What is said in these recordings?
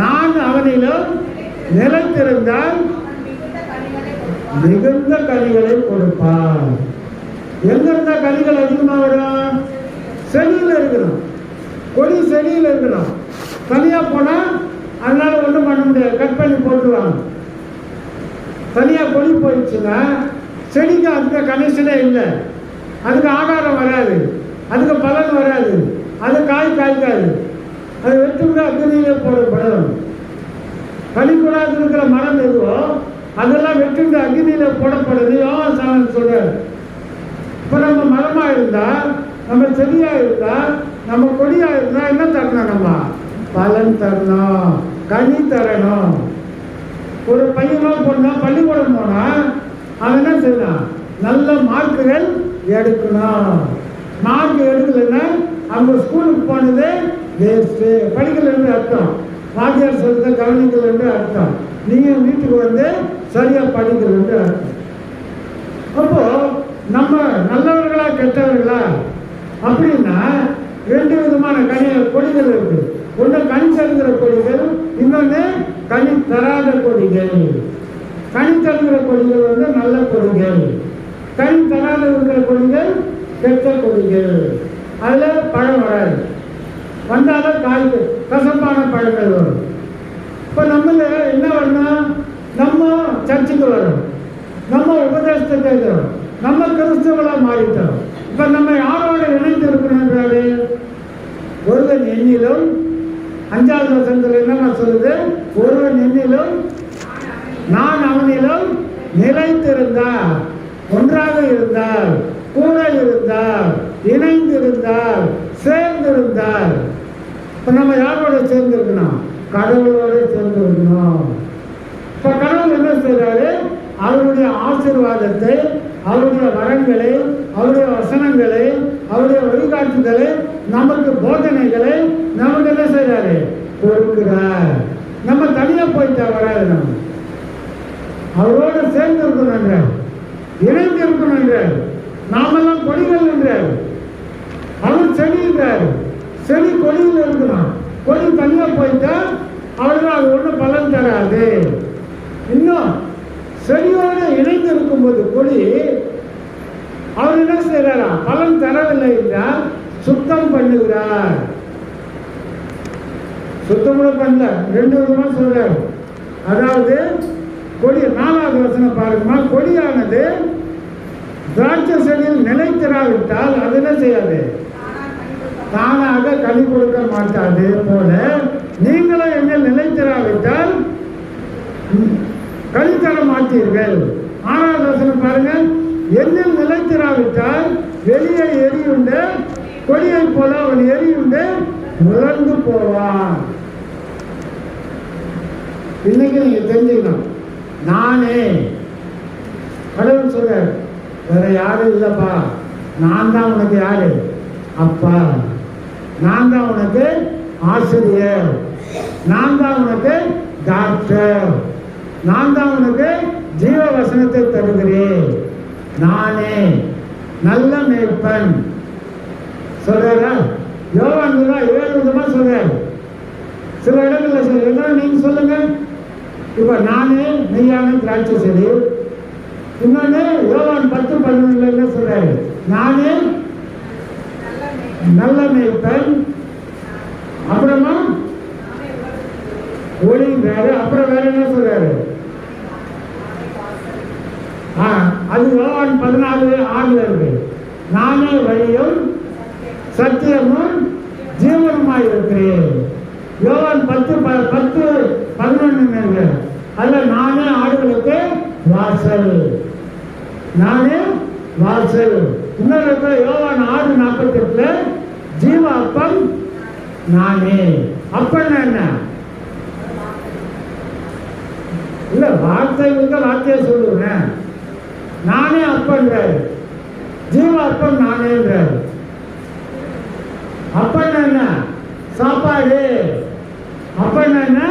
நான் அவனிலும் நிலைத்திருந்தால் மிகுந்த கனிகளை கொடுப்பான். எங்க இருந்தா கனிகள் அதிகமாக வரும்? செடியில் இருக்கணும், கொடி செடியில் இருக்கணும். தனியா போனா அதனால ஒன்றும் பண்ண முடியாது, கட் பண்ணி போட்டுருவாங்க. தனியா கொடி போயிடுச்சுன்னா செடிக்கு அதுக்கு கனெக்ஷனே இல்லை, அதுக்கு ஆகாரம் வராது, அதுக்கு பலன் வராது, அது காய்க்காது. அது வெட்டுவிட அக்னியிலே போடப்படும். கனிக்கூடாது இருக்கிற மரம் எதுவோ அதெல்லாம் வெட்டுவிட அக்னியில போடப்படுது. யோகாசானம் சொல்றாரு. இப்போ நம்ம மரமா இருந்தா, நம்ம செடியா இருந்தா, நம்ம கொடியா இருந்தா என்ன தரணும்? நம்ம பலன் தரணும், கனி தரணும். ஒரு பையனோ பொண்ணோ பள்ளிக்கூடம் போனா அவன் என்ன செய்யணும்? நல்ல மார்க்குகள் எடுக்கணும். மார்க் எடுக்கலைன்னா அவங்க ஸ்கூலுக்கு போனது வேஸ்ட்டு, படிக்கலன்னு அர்த்தம். வாத்தியார் சொல்றத கவனிக்கலன்னு அர்த்தம். நீங்க வீட்டுக்கு வந்து சரியா படிக்கலன்னு அர்த்தம். அப்போ நம்ம நல்லவர்களா கெட்டவர்களா அப்படின்னா ரெண்டு விதமான கொடிகள் இருக்கு. ஒன்று கனி தருகிற கொடிகள், இன்னொன்று கனி தராத கொடிகள். கனி தருகிற கொடிகள் வந்து நல்ல கொடிகள், கனி தராத இருக்கிற கொடிகள் கெட்ட கொடிகள். அதில் பழம் வராது, வந்தாலும் காய்க்கு கசப்பான பழங்கள் வரும். இப்போ நம்மள என்ன வரணும்? நம்ம சர்ச்சுக்கு வரும், நம்ம உபதேசத்தை கேட்கிறோம், நம்ம கிறிஸ்தவர்களாக மாறிட்டோம். இப்போ நம்ம யாரோட இணைந்து இருக்கணுன்றாரு? ஒருவன் எண்ணிலும், 5வது வசனத்தில் என்ன சொல்லுது? ஒருவன் எண்ணிலும் நான் அவனிலும் நிலைத்திருந்தால், ஒன்றாக இருந்தால், கூட இருந்தால், இணைந்து இருந்தால், சேர்ந்து இருந்தால். இப்போ நம்ம யாரோட சேர்ந்து இருக்கணும்? கடவுளோட சேர்ந்து இருக்கணும். இப்போ கடவுள் என்ன செய்றாரு? அவருடைய ஆசீர்வாதத்தை, அவருடைய வரங்களை, அவருடைய வசனங்களை, அவருடைய வழிகாட்டுதலை, நமக்கு போதனைகளை நமக்கு என்ன செய்றாரு? கொடுக்கிறார். நம்ம தனியா போயிட்டா வராது. நம்ம அவரோட சேர்ந்து இருக்கணும் என்றார், இணைந்து இருக்கணும் என்றார். நாமெல்லாம் கொடிகள் என்றார். அவர் செடி என்றார். செடி கொடியில் இருக்கணும். கொடி தனியா போயிட்டா அவர்கள் அது ஒன்றும் பலன் தராது. இன்னும் செடியோடு இணைந்து இருக்கும்போது கொடி அவர் என்ன செய்யறாரா? பலன் தரவில்லை என்றால் சுத்தம் பண்ணுகிறார். சுத்தம் கூட பண்ணல, ரெண்டு விதமா சொல்றாரு. அதாவது கொடி 4வது வசனம் பாருங்கம்மா. கொடியானது திராட்சை செடியில் நிலைத்திராவிட்டால் அது என்ன செய்யாது? தானாக கனி கொடுக்க மாட்டாது. போல நீங்களும் என்ன நிலைத்திராவிட்டால் கனி தர மாட்டீர்கள். 6வது வசனம் பாருங்க. என்னில் நிலைத்திராவிட்டால் வெளியே எரியுண்டு கொடியை போல அவன் எரியுண்டு உலர்ந்து போவான். இன்னைக்கு நீங்க தெரிஞ்சுக்கணும், நானே கடவுள் சொல்ற, வேற யாரும் இல்லப்பா, நான் தான் உனக்கு யாரு? அப்பா. நான் தான் உனக்கு ஆசிரியர், நான் தான் உனக்கு டாக்டர், நான் தான் உனக்கு ஜீவ வசனத்தை தருகிறேன். நானே நல்ல மேய்ப்பன் சொல்றாரா? யோவான் 7 விதமா சொல்றாரு. சில இடங்கள்ல சொல்ற, நீங்க சொல்லுங்க. இப்ப நானே மெய்யான திராட்சை செடி. இன்னொன்னு யோவான் 10:11 என்ன சொல்றாரு? நானே நல்ல மேய்ப்பன். அப்புறமா ஒளிங்கிறாரு. அப்புறம் வேற என்ன சொல்றாரு? அது யோவான் 14:6 இருக்கு. நானே வழியும் சத்தியமும் ஜீவனுமாய் இருக்கிறேன். யோவான் 10:11 அல்ல, நானே ஆடுகளுக்கு வாசல், நானே வாசல். இன்னொரு யோவான் 6:48 ஜீவ அப்பம் நானே. அப்பன்னா என்ன? இல்ல, வார்த்தையை சொல்லுவேன். நானே அப்பன்றாரு, ஜீவ அப்பம் நானேன்றாரு. அப்பன்னா என்ன? சாப்பாடு. அப்பன்னா என்ன?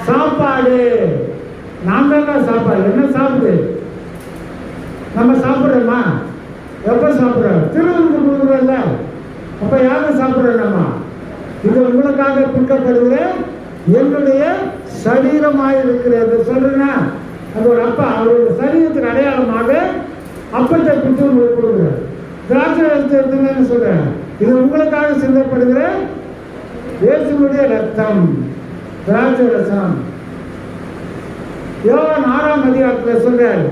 சாப்பாடு. நான் தான் சாப்பாடு. என்ன சாப்பிடு? நம்ம சாப்பிடுறோமா? எப்ப சாப்பிடுறோம்? திருவிழா கொடுக்குறோம்ல, அப்ப யாரும் சாப்பிடுறோம்? நம்ம இது உங்களுக்காக பிற்கப்படுகிற என்னுடைய சரீரமாயிருக்கிறது சொல்றேன்னா, அது ஒரு அப்பா அவருடைய சரீரத்துக்கு அடையாளமாக அப்பத்தை பிடித்து உங்களுக்கு கொடுக்குறார். திராட்சை எடுத்துங்கன்னு சொல்றேன், இது உங்களுக்காக சிந்தப்படுகிற இயேசுவுடைய ரத்தம், திராட்சை ரசம். யோவான் 6ஆம் அதிகாரத்தில் சொல்றார்,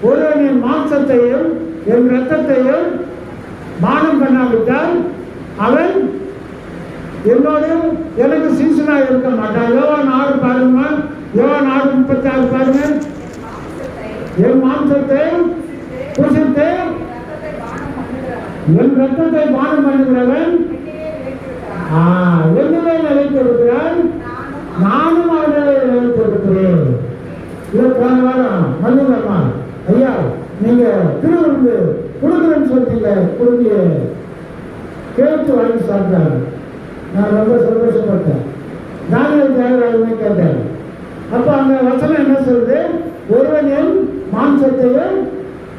ஒருவன் என் மாம்சத்தையும் என் ரத்தத்தையும் மானம் பண்ணாவிட்டால் அவன் என்னோடு எனக்கு சீசனாக இருக்க மாட்டான். யோவான் 6 பாருங்க, யோவான் 6:36 பாருங்க. என் மாம்சத்தை புசித்து என் ரத்தத்தை பானம் பண்ணுகிறவன் என்னிலே நிலைத்திருக்கிறான், நானும் அவர்களை நிலைத்திருக்கிறேன். இதை போன வாரம் மல்லுங்கம்மா ஐயா நீங்க திருவிருந்து கொடுக்குறேன்னு சொல்றீங்க, கொடுங்க கேட்டு வாங்கி சாப்பிட்டாங்க. நான் ரொம்ப சந்தோஷப்பட்டேன். தானியேல் தியாகராஜனை கேட்டேன். அப்ப அந்த வசனம் என்ன சொல்றது, ஒருவன் என் மாம்சத்தையும்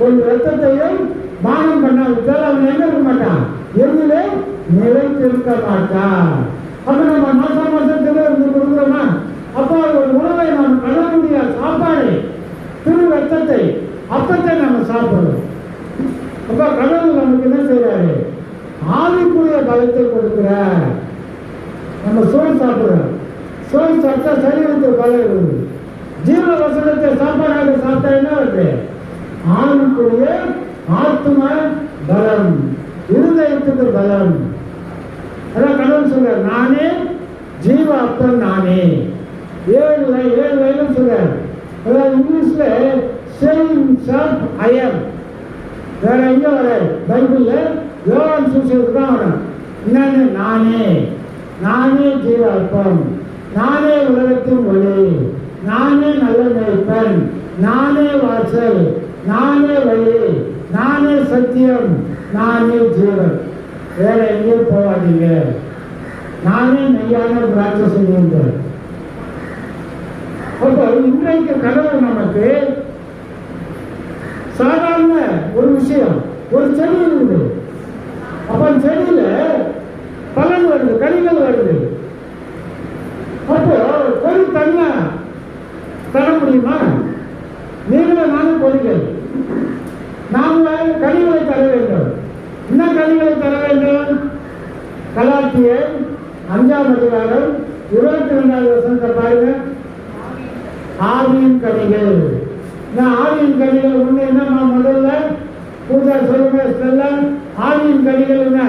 ஒரு ரத்தத்தையும் பானம் பண்ணாவிட்டால் அவன் என்ன இருக்க மாட்டான், எதிலே நிலைத்திருக்க மாட்டான். அப்ப நம்ம மாசத்துல இருந்து கொடுக்குறோமா, அப்ப ஒரு உணவை நாம் பண்ண முடியாது, சாப்பாடு திரு ரத்தத்தை அப்பத்தை நம்ம சாப்பிடுறோம். அப்ப கடவுள் நமக்கு என்ன செய்யறாரு, ஆவிக்குரிய பலத்தை கொடுக்கிறார். நம்ம சோறு சாப்பிடுறோம், சோறு சாப்பிட்டா சரீரத்துக்கு பலம் இருக்குது. ஜீவ வசனத்தை சாப்பாடாக சாப்பிட்டா என்ன வருது, ஆவிக்குரிய ஆத்ம பலம், இருதயத்துக்கு பலம். அதான் கடவுள் சொல்ற, நானே ஜீவ அப்பன் நானே. 7 வயதும் சொல்ற. அதாவது இங்கிலீஷ்ல சேயிங் செல்ஃப் ஐ அம். வேற எங்க வர பைபிள்ல யோவான் சுவிசேஷத்துக்கு தான் வரும். என்னன்னு, நானே நானே ஜீவ அப்பம், நானே உலகத்தின் ஒளி, நானே நல்ல மேய்ப்பன், நானே வாசல், நானே வழி, நானே சத்தியம், நானே ஜீவன். வேற எங்கேயும் போவாதீங்க, நானே மெய்யான திராட்சை செய்யுங்கள். அப்போ இன்றைக்கு கடவுள் நமக்கு சாதாரண ஒரு விஷயம், ஒரு செடி இருக்குது. அப்ப செடியில பலன் வருது, கனிகள் வருது. அப்போ கொடி தனியா தர முடியுமா? நீங்களும் நானும் கொடிகள், நாங்கள் கனிகளை தர வேண்டும். என்ன கனிகளை தர வேண்டும்? கலாத்தியர் 5ஆம் அதிகாரம் 22வது வசனத்தை பாருங்க. ஆவியின் கனிகள். ஆவியின் கனிகள் ஒண்ணு என்னமா, முதல்ல பூஜா சொல்லுங்க, ஆவியின் கனிகள் என்ன?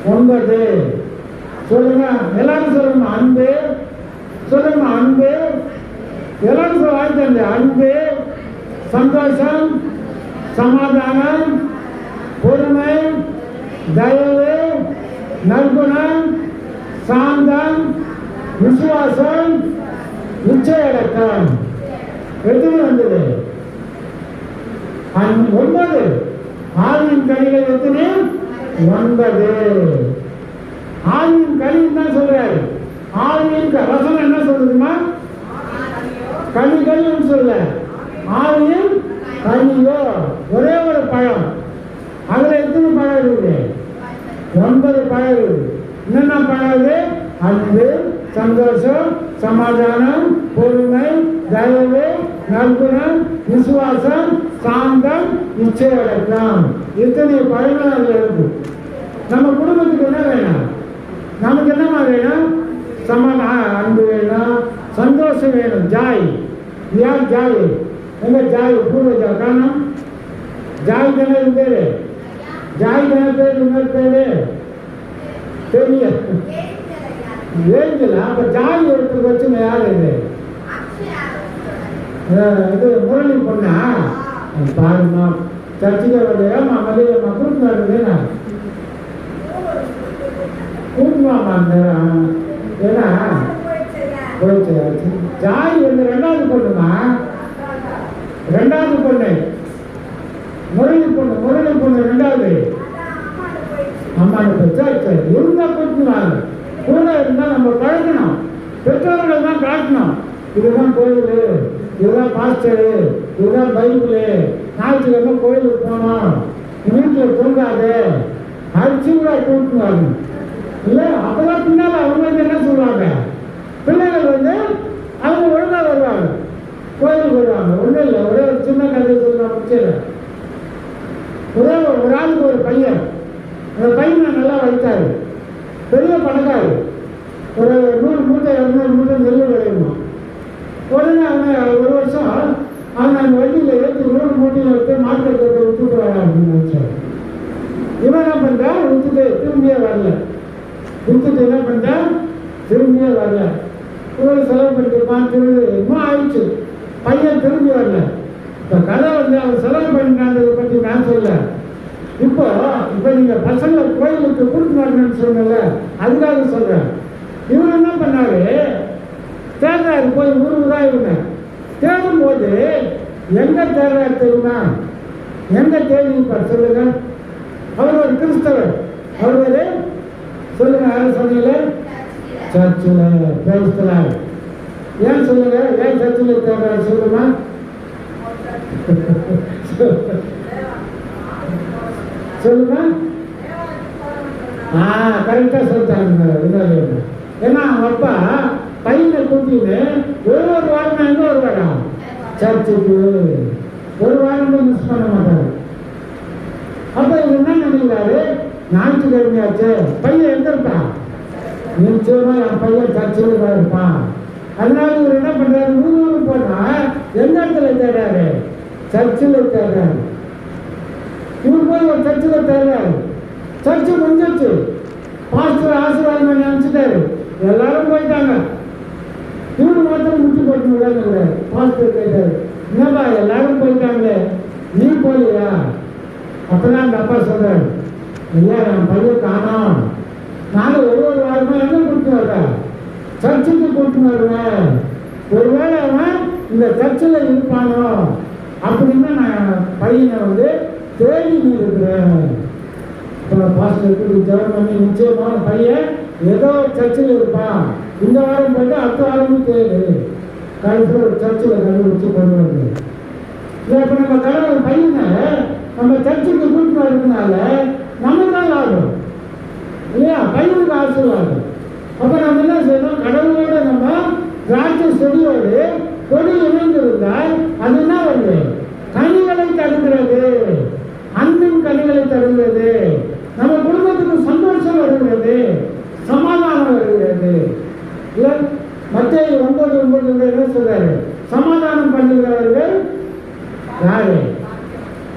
9 சொல்லுங்க, எல்லாரும் சொல்லுங்க. அன்பு சொல்லுங்க, அன்பு எல்லாரும் வாழ்க்கை. அன்பு, சந்தோஷம், சமாதானம், பொறுமை, தயவு, நற்குணம், சாந்தம், விசுவாசம், நிச்சயடக்கம். எத்தனை வந்தது? 9. ஆவியின் கனிகள் எத்தனை? 9. ஆவியின் கனி தான் சொல்றாரு. ஆவியின் ரசம் என்ன சொல்றதுமா? கனிகள் சொல்ல, ஆவியின் கனியோ ஒரே ஒரு பழம். அதுல எத்தனை பழம் இருக்குது? 9 பழம் இருக்குது. என்னென்ன பழம் இருக்குது? அன்பு, சந்தோஷம், சமாதானம், பொறுமை, தயவு, நற்குணம், விசுவாசம், சாந்தம், நிச்சயடக்கம். இத்தனை பழங்கள் அதுல இருக்கு. நம்ம குடும்பத்துக்கு என்ன வேணும்? நமக்கு என்னமா வேணும்? அன்பு வேணும், சந்தோஷம் வேணும், ஜாய். யார் ஜாய்? எங்க ஜாய்? பூர்வஜா காரணம் ஜாய் தானே பேரு, ஜாய் தானே பேரு. இன்னொரு பேரு தெரிய ஏஞ்சல். அப்ப ஜாய் ஒருத்தர் வச்சு யாரு? இது முரளி பொண்ணா பாருமா, சர்ச்சுக்கு வரலையாமா, மதியம்மா கூட்டு வருதுன்னா கூட்டுவாமா. அந்த ஏன்னா போயிடுச்சு. ஜாய் வந்து 2வது பொண்ணுமா, 2வது பொண்ணு முரளி பொண்ணு. முரளி பொண்ணு 2வது அம்மாவுக்கு சரி இருந்தா கூட்டுவாங்க. கூட இருந்தா நம்ம பழகணும், பெற்றோர்கள் தான் காட்டணும். இதுதான் கோயில், இதுதான் பாஸ்டரு, இதுதான் பைபிளு, ஞாயிற்றுக்கிழமை கோயிலுக்கு போனோம், வீட்டில் தூங்காது, அடிச்சு கூட கூட்டுவாங்க. இல்லை அப்பதான் பின்னால அவங்க என்ன சொல்லுவாங்க, முடிச்சிடறேன். ஒரு ஆளுக்கு ஒரு பையன், அந்த பையனை நல்லா வளர்த்தாரு, பெரிய பணக்காரு, ஒரு 100 மூட்டை 200 மூட்டை நெல் விளையுமா. உடனே அவன் ஒரு வருஷம் அவன் அந்த வண்டியில் ஏற்றி 100 மூட்டையில் எடுத்து மார்க்கெட்டில் விட்டுட்டு வர அப்படின்னு நினைச்சார். இவன் என்ன பண்ணுறான், விட்டுட்டு திரும்பியே வரல. விட்டுட்டு என்ன பண்ணுறான், திரும்பியே வரல. இவன் செலவு பண்ணிருப்பான், திரும்பி இன்னும் ஆயிடுச்சு, பையன் திரும்பி வரல. இப்போ கதை அவன் செலவு பண்ணிட்டான்றதை பற்றி நான் சொல்ல. இப்போ நீங்கள் பசங்களை கோயிலுக்கு கூட்டிட்டு வரணும்னு சொன்னல, அதுக்காக சொல்கிறேன். இவர் என்ன பண்ணாரு, தேடுறாரு, போய் ஊருக்கு தான் இவங்க தேடும் போது எங்க தேடுறாரு தெரியுமா, எங்க தேடிப்பார் சொல்லுங்க. அவர் ஒரு கிறிஸ்தவர், அவர் ஒரு சொல்லுங்க, யாரும் சொன்னீங்க, சர்ச்சில் பேசுகிறார். ஏன் சொல்லுங்க, ஏன் சர்ச்சில் தேடுறாரு சொல்லுமா. சொல்லுங்க. கரெக்டாக சொல்லிட்டாங்க. ஏன்னா அவங்க அப்பா பையனை கூட்டின்னு ஒரு வாரம் எங்கே வருவாரா, சர்ச்சுக்கு ஒரு வாரம் மிஸ் பண்ண மாட்டாரு. அப்போ இவர் என்ன நினைக்கிறாரு, ஞாயிற்றுக்கிழமையாச்சு, பையன் எங்க இருப்பான், நிச்சயமா என் பையன் சர்ச்சில் தான் இருப்பான். அதனால இவர் என்ன பண்றாரு, ஊருக்கு போனா எந்த இடத்துல தேடுறாரு, சர்ச்சில் தேடுறாரு. இவர் போய் ஒரு சர்ச்சில் தேடுறாரு. சர்ச்சு முடிஞ்சிச்சு, பாஸ்டர் ஆசீர்வாதம் நினைச்சிட்டாரு, எல்லாரும் போயிட்டாங்க. இவரு மாத்திரம் முட்டி போட்டு பாஸ்டர் கேட்டாரு, என்னப்பா எல்லாரும் போயிட்டாங்களே நீ போலியா. அப்பதான் அந்த அப்பா சொல்றாரு, ஐயா என் பையன் காணோம், நானும் ஒரு வாரமா என்ன கூட்டு வர்றேன், சர்ச்சுக்கு கூட்டு வருவேன், ஒருவேளை அவன் இந்த சர்ச்சில் இருப்பானோ அப்படின்னு நான் பையனை தேடி இருக்கிறேன். பாஸ்டருக்கு ஜெபம் பண்ணி நிச்சயமான பையன் ஏதோ சர்ச்சில் இருப்பான், இந்த வாரம் போயிட்டு அடுத்த வாரமும் தேடு, கடைசியில் ஒரு சர்ச்சில் கண்டுபிடிச்சு கொண்டு வந்து. இப்போ நம்ம கடவுள் பையனை நம்ம சர்ச்சுக்கு கூட்டு வரதுனால நம்ம தான் லாபம் இல்லையா, பையனுக்கு ஆசீர்வாதம். அப்போ நம்ம என்ன செய்யணும், கடவுளோட நம்ம திராட்சை செடியோடு கொடி இணைந்திருந்தால் அது என்ன வருது, கனிகளை தருகிறது, அன்பின் கனிகளை தருகிறது, நம்ம குடும்பத்துக்கு சந்தோஷம் வருகிறது, சமாதானம் வருகிறது. மத்தேயு 9:9 என்ன சொல்றாரு, சமாதானம் பண்ணுகிறவர்கள் யாரு,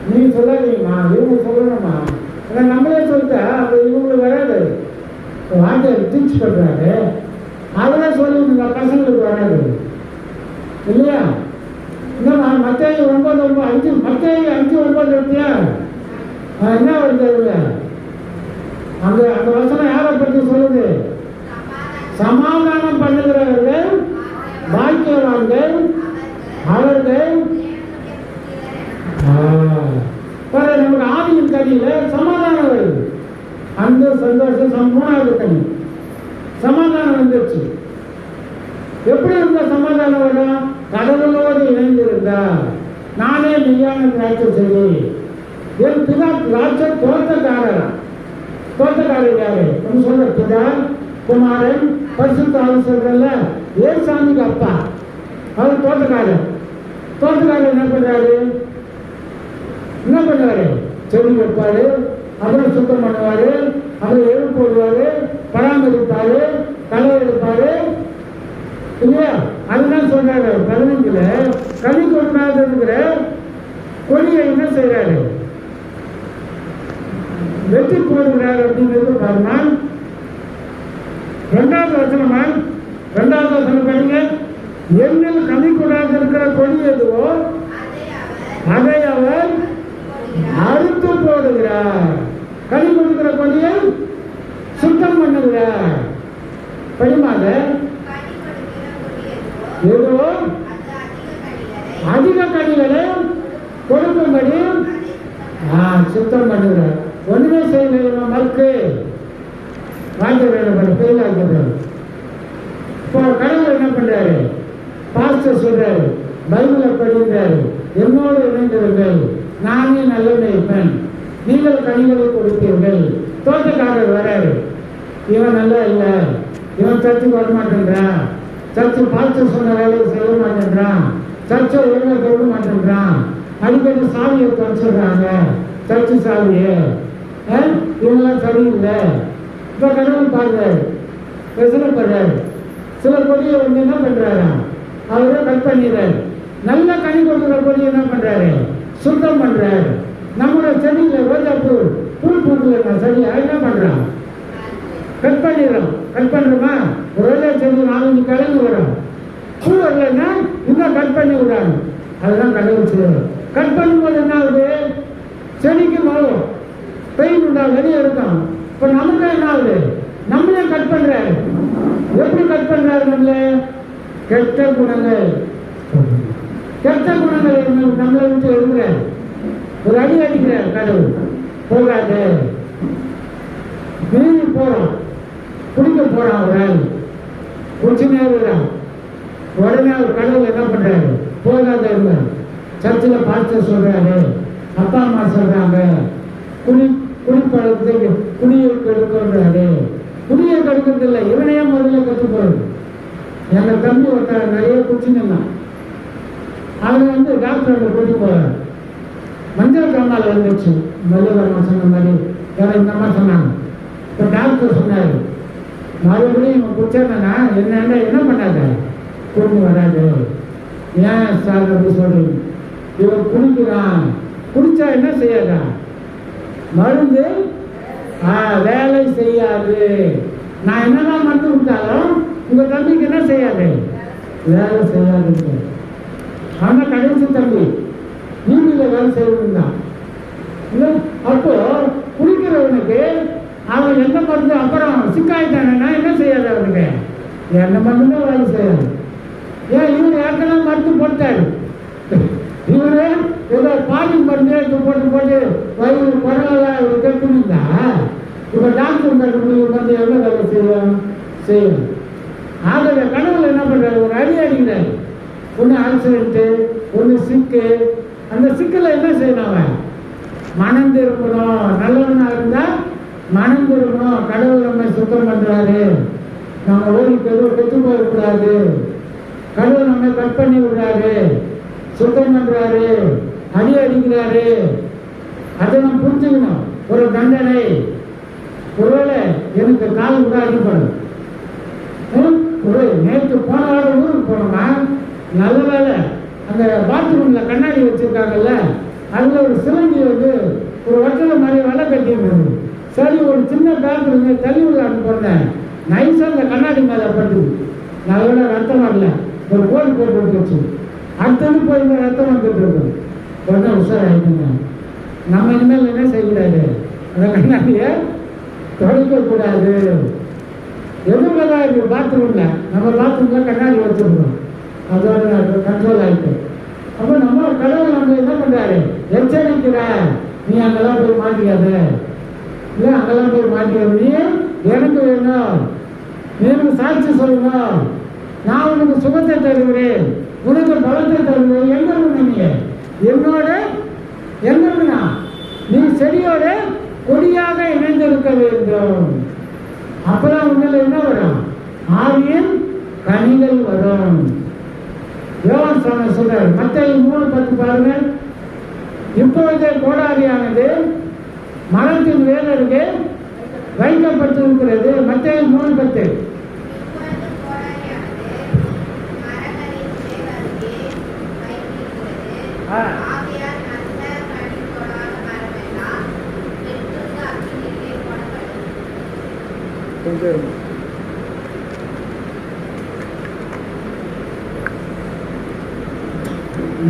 நீ சொல்லாதீங்கம்மா, இவங்க சொல்லணுமா, நம்மளே சொல்லிட்டா அது இவங்களுக்கு வராது. வார்த்தை டீச் பண்றாரு, அவரே சொல்லுங்க பசங்களுக்கு வராது இல்லையா. என்னம்மா மத்தேயு 9:5 மத்தேயு 5:9 இருக்கியா, என்ன வருது அந்த அந்த வசனம் யாரை பற்றி சொல்லுது, சமாதானம் பண்ணுகிறவர்கள் பாக்கியவான்கள் அவர்கள். நமக்கு ஆவியின் கனியில சமாதானம் வருது, அந்த சந்தோஷம் 3வது கனி சமாதானம் வந்துருச்சு. எப்படி இருந்த சமாதானம் வரும், கடவுளோடு இணைந்திருந்தா. நானே மெய்யான திராட்சை செடி, என் பிதா திராட்சை தோட்டக்காரரா, தோட்டக்காரர் யாரு சொல்ற, பிதா குமாரன் பரிசுத்த ஆவி சொல்றல, ஏசாமிக்கு அப்பா, அவர் தோட்டக்காரர். தோட்டக்காரர் என்ன பண்றாரு, செடி வைப்பாரு, அப்புறம் சுத்தம் பண்ணுவாரு, அப்புறம் எழு போடுவாரு, பராமரிப்பாரு, களை எடுப்பாரு இல்லையா. அதுதான் சொல்றாரு 15ல் கனி கொண்டாது இருக்கிற கொடியை என்ன செய்யறாரு, வெட்டி போடுகிறார் அப்படிங்கிறது பாருங்க. 2வது வசனம் பாருங்க, எண்ணில் கனி கொடாது இருக்கிற கொடி எதுவோ அதை அவர் அறுத்து போடுகிறார், கனி கொடுக்கிற கொடியை சுத்தம் பண்ணுகிறார். படிமாக ஏதோ அதிக கனிகளை கொடுக்கும்படி சுத்தம் பண்ணுகிறார். ஒண்ணுமே செய்யல, மறுக்கு வாங்க ஃபெயில் ஆகிறது. இப்போ கடவுள் என்ன பண்றாரு, பாஸ்டர் சொல்றாரு, பைபிளை படிக்கிறாரு, என்னோடு இணைந்திருங்கள், நானே நல்ல மேய்ப்பன், நீங்கள் கனிகளை கொடுப்பீர்கள். தோட்டக்காரர் வராரு, இவன் நல்லா இல்லை, இவன் சர்ச்சுக்கு வர மாட்டேன்றான், சர்ச்சு பாஸ்டர் சொன்ன வேலையை செய்ய மாட்டேன்றான், சர்ச்சை ஒழுங்காக கொடுக்க மாட்டேன்றான், அடிக்கடி சாவியை தொடச்சிடுறாங்க, சர்ச்சு சாவியை, இவங்கெல்லாம் சரியில்லை. இப்போ கடவுள் பாடுறாரு, பிரச்சனைப்படுறாரு. சில கொடியை வந்து என்ன பண்ணுறாரு, அவரே கட் பண்ணிடுறாரு. நல்ல கனி கொடுக்குற கொடியை என்ன பண்ணுறாரு, சுத்தம் பண்ணுறாரு. நம்மளோட செடியில் ரோஜாப்பூ பூக்கல சரியா என்ன பண்ணுறான், கட் பண்ணிடுறோம். கட் பண்ணுறோமா, ரோஜா செடி 4 கிழங்கு வரும், பூ வரலன்னா இன்னும் கட் பண்ணி விடாங்க. அதுதான் கடவுள் செய்யணும். கட் பண்ணும்போது என்ன ஆகுது, செடிக்கு வரும், பெயின் உண்டா, வெளியே இருக்கும். இப்போ நமக்கு என்ன ஆகுது, நம்மளே கட் பண்ணுறாரு. எப்படி கட் பண்ணுறாரு, நம்மளே கெட்ட குணங்கள் நம்மளை விட்டு எழுதுறாரு. ஒரு அடி அடிக்கிறார் கடவுள், போகாது. மீறி போறோம், குடிக்க போறான், ஒரு ஆள் குடிச்சுனே இருக்கிறான். உடனே அவர் கடவுள் என்ன பண்றாரு, போகாத இருந்தார். சர்ச்சில் பாஸ்டர் சொல்றாரு, அப்பா அம்மா சொல்றாங்க, குடிப்பழக்கத்தை குடியை கெடுக்கிறாரு. குடியை கெடுக்கிறது இல்லை, இவனையே முதல்ல கற்று போறது. எங்க தம்பி ஒருத்தர் நிறைய குடிச்சுன்னு அவன் வந்து டாக்டர் கூட்டி போறாரு. மஞ்சள் காமால் வந்துச்சு, மல்லிகர்மன் சொன்ன மாதிரி யாரும் இந்த மாதிரி சொன்னாங்க. இப்போ டாக்டர் சொன்னாரு, மறுபடியும் இவன் குடிச்சானா என்ன பண்ணாத, கூட்டு வராது. ஏன் சார் அப்படி சொல்றீங்க, இவன் குடிக்கிறான், குடிச்சா என்ன செய்யாதா, மருந்து வேலை செய்யாது. நான் என்னதான் மருந்து கொடுத்தாலும் உங்க தம்பிக்கு என்ன செய்யாது, வேலை செய்யாது. ஆனால் கடைசி தம்பி நீதியில் வேலை செய்வதுதான். அப்போ குடிக்கிறவனுக்கு அவன் எந்த மருந்து அப்புறம் சிக்காயிட்டானா என்ன செய்யாது, அவனுக்கு என்ன மருந்துமே வேலை செய்யாது. ஏன் இவரு ஏற்கனவே மருந்து போட்டாரு, இவரு ஏதோ பாதி மருந்து எடுத்து போட்டு வயிறு குரலெல்லாம் இவரு கட்டுனுந்தா இப்போ டாக்டர் மருந்து எவ்வளோ வேலை செய்யும். ஆகவே கடவுள் என்ன பண்றாரு, ஒரு அடி அடிக்கிறாரு. ஒன்று ஆக்சிடென்ட்டு, ஒன்று சிக்கு. அந்த சிக்கில் என்ன செய்யணும், அவன் மனம் திரும்பணும். நல்லவனா இருந்தால் மனம் திரும்பணும். கடவுள் நம்ம சுத்தம் பண்றாரு, நம்ம ஓடிக்கு எதுவும் கெட்டு போயிடக்கூடாது. கடவுள் நம்ம கட் பண்ணி விடுறாரு, சுத்தம் பண்றாரு, அடி அடிக்கிறாரு. அதை நம்ம புரிஞ்சுக்கணும். ஒரு தண்டனை, ஒருவேளை எனக்கு கால் கூட அடிப்படும். நேற்று போன வாரம் ஊருக்கு போனோமா, நல்ல வேலை அந்த பாத்ரூம்ல கண்ணாடி வச்சிருக்காங்கல்ல, அதுல ஒரு சிலந்தி வந்து ஒரு வட்டல மாதிரி வலை கட்டியிருந்தது. சரி, ஒரு சின்ன பேக் இருந்து தள்ளி விடலான்னு போனேன். நைஸா அந்த கண்ணாடி மேலே பட்டுது. நல்ல ரத்தம் வரல, ஒரு கோழி போட்டு விட்டுச்சு. அடுத்தது போய் இந்த ரத்தம் வந்துட்டு இருக்கும். உடனே உஷாராயிட்டுங்க, நம்ம இனிமேல் என்ன செய்யக்கூடாது, அந்த கண்ணாடியை தொலைக்கக்கூடாது. எதுவும்தான் இருக்கு பாத்ரூம்ல, நம்ம பாத்ரூம்ல கண்ணாடி வச்சிருக்கோம், அதோட கண்ட்ரோல் ஆயிட்டு. அப்போ நம்ம கடவுள் நம்ம என்ன பண்றாரு, எச்சரிக்கிற, நீ அங்கெல்லாம் போய் மாட்டிக்காத, இல்லை அங்கெல்லாம் போய் மாட்டிக்காத, நீ எனக்கு வேணும், நீ எனக்கு சாட்சி சொல்லணும், நான் உனக்கு சுகத்தை தருகிறேன், உனக்கு பலத்தை தருகிறேன். எங்க நீங்க என்னோட எங்கன்னா நீ செடியோட கொடியாக இணைந்திருக்க வேண்டும். அப்பதான் உங்களை என்ன வரும், ஆவியின் கனிகள் வரும். யோவான் சாமி சொல்றாரு, மத்தேயு 3:10 பாருங்க. இப்பொழுதே கோடாரியானது மரத்தின் வேலருக்கு வைக்கப்பட்டிருக்கிறது. மத்தேயு 3:10.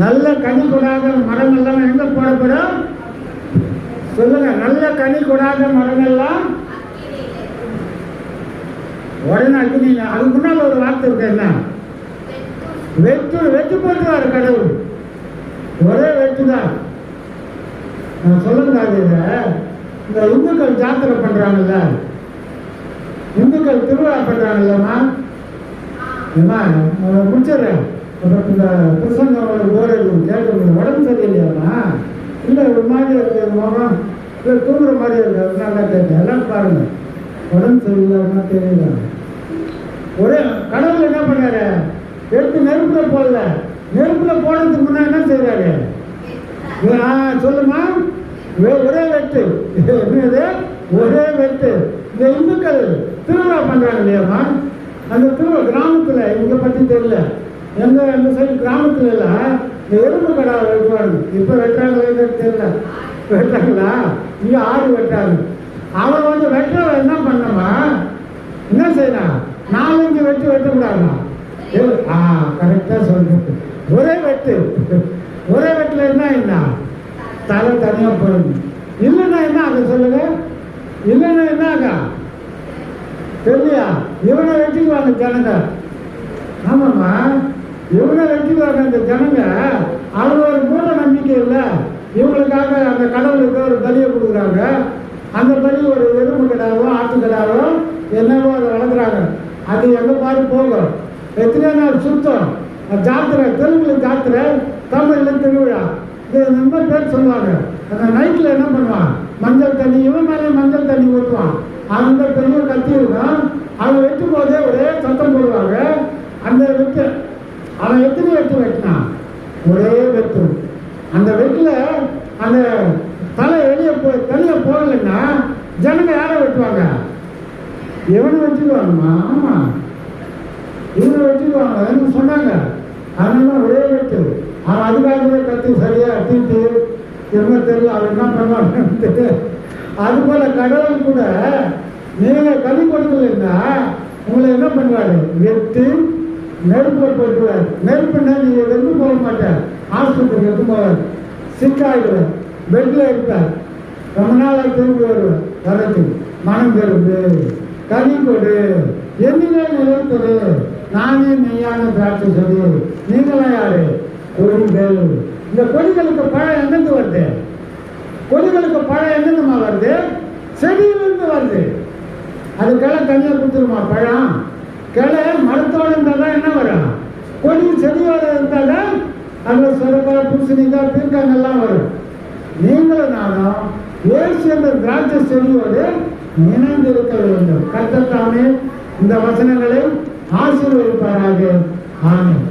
நல்ல கனி கொடாத மரங்கள்லாம் எங்க போடப்படும் சொல்லுங்க. நல்ல கனி கொடாத மரங்கள்லாம் உடனே அக்னிங்க. அதுக்கு முன்னால் ஒரு வார்த்தை இருக்கு, என்ன வெட்டு போட்டுவாரு கடவுள். ஒரே வெட்டுதான். நான் சொல்லுங்க, இந்த இந்துக்கள் ஜாத்திரை பண்றாங்கல்ல, இந்துக்கள் திருவிழா பண்றாங்கல்லம்மா, முடிச்சிடுறேன். இந்த பிரசங்கோட கேட்க உடம்பு சரியில்லையாம்மா, இல்லை ஒரு மாதிரி இருக்கு முகம், இல்லை தூங்குற மாதிரி இருக்கு, நல்லா கேட்க எல்லாம் பாருங்க. உடம்பு சரியில்லைன்னா தெரியல. ஒரே கடவுள் என்ன பண்ணாரு, எடுத்து நெருப்புல போடல, நெருப்புல போடுறதுக்கு முன்னாடி என்ன செய்யறாரு, சொல்லுமா, ஒரே வெட்டு. என்னது ஒரே வெட்டு? இந்த இந்துக்கள் திருவிழா பண்றாங்க இல்லையாம்மா, அந்த திருவிழா கிராமத்துல இங்க பத்தி தெரியல, எந்த சைடு கிராமத்துல எல்லாம் இந்த எறும்பு கடை வெட்டுவாங்க. இப்ப வெட்டுறாங்களே தெரியல, வெட்டுறாங்களா? இங்க ஆடு வெட்டாங்க. அவன் வந்து வெட்டுறவன் என்ன பண்ணமா, என்ன செய்யறான், 4-5 வெட்டு வெட்டக்கூடாது. கரெக்டா சொல்றது, ஒரே வெட்டு. ஒரே வெட்டுல என்ன தலை தனியா போடணும். இல்லைன்னா என்ன ஆக சொல்லுங்க, இல்லைன்னா என்ன ஆகா தெரியலையா? இவனை வெட்டிக்குவாங்க ஜனங்க. ஆமாம்மா, இவனை வெட்டிக்குவாங்க இந்த ஜனங்க. அவங்க ஒரு மூட நம்பிக்கை இல்லை, இவங்களுக்காக அந்த கடவுளுக்கு ஒரு பலியை கொடுக்குறாங்க. அந்த பலி ஒரு எறும்பு கிடாவோ ஆட்டு கிடாவோ என்னவோ அதை வளர்க்குறாங்க. அது எங்கே பாரு போகும், எத்தனை நாள் சுத்தம் ஜாத்திரை, தெலுங்குல ஜாத்திரை, தமிழில் திருவிழா, இது ரொம்ப பேர் சொல்லுவாங்க. அந்த நைட்டில் என்ன பண்ணுவான், மஞ்சள் தண்ணி, இவன் மேலே மஞ்சள் தண்ணி ஊற்றுவான். அந்த பெரிய கத்தி இருக்கும், அவன் வெட்டும் போதே ஒரே சத்தம் போடுவாங்க. அந்த வெட்டு அவன் எத்தனை வெட்டு வெட்டினான், ஒரே வெட்டு. அந்த வெட்டில் அந்த தலை வெளியே தனியாக போகலைன்னா ஜனங்க யாரை வெட்டுவாங்க, எவனை வச்சுக்குவாங்கம்மா. ஆமாம், இவனை வச்சுக்குவாங்க சொன்னாங்க. அதனால ஒரே வெட்டு. அவன் அதுக்காகவே கத்தி சரியா தீட்டு என்ன தெரியல, அவன் என்ன பண்ணுவாங்க. அது போல கடவுள் கூட நீங்க கனி கொடுக்கலன்னா உங்களை என்ன பண்ணுவாரு, வெட்டு நெருப்பை போட்டுவார். நெருப்புன்னா நீங்க வெந்து போக மாட்டேன், ஆஸ்பத்திரிக்கு எடுத்து போவார், சிக்காயிடுவார், பெட்ல இருப்பார், ரொம்ப நாளாக திரும்பி வருவார். வரது மனம் திரும்பு, கனி கொடு, என்னிலே நிலைத்தது, நானே மெய்யான திராட்சை செடி, நீங்களாம் யாரு, கொடிகள். இந்த கொடிகளுக்கு பழம் எங்கிருந்து வருது, கொடிகளுக்கு பழம் எங்கிருந்துமா வருது, செடியிலிருந்து வருது. அது கிளை தனியாக கொடுத்துருமா பழம், கிளை மரத்தோடு இருந்தால் தான் என்ன வரும், கொடி செடியோடு இருந்தால் தான் அதில் சொரக்காய், பூசணிக்காய், பீர்க்காங்கெல்லாம் வரும். நீங்களும் நானும் ஏசு என்ற திராட்சை செடியோடு இணைந்திருக்க வேண்டும். கர்த்தர் தாமே இந்த வசனங்களை ஆசீர்வதிப்பாராக. ஆமென்.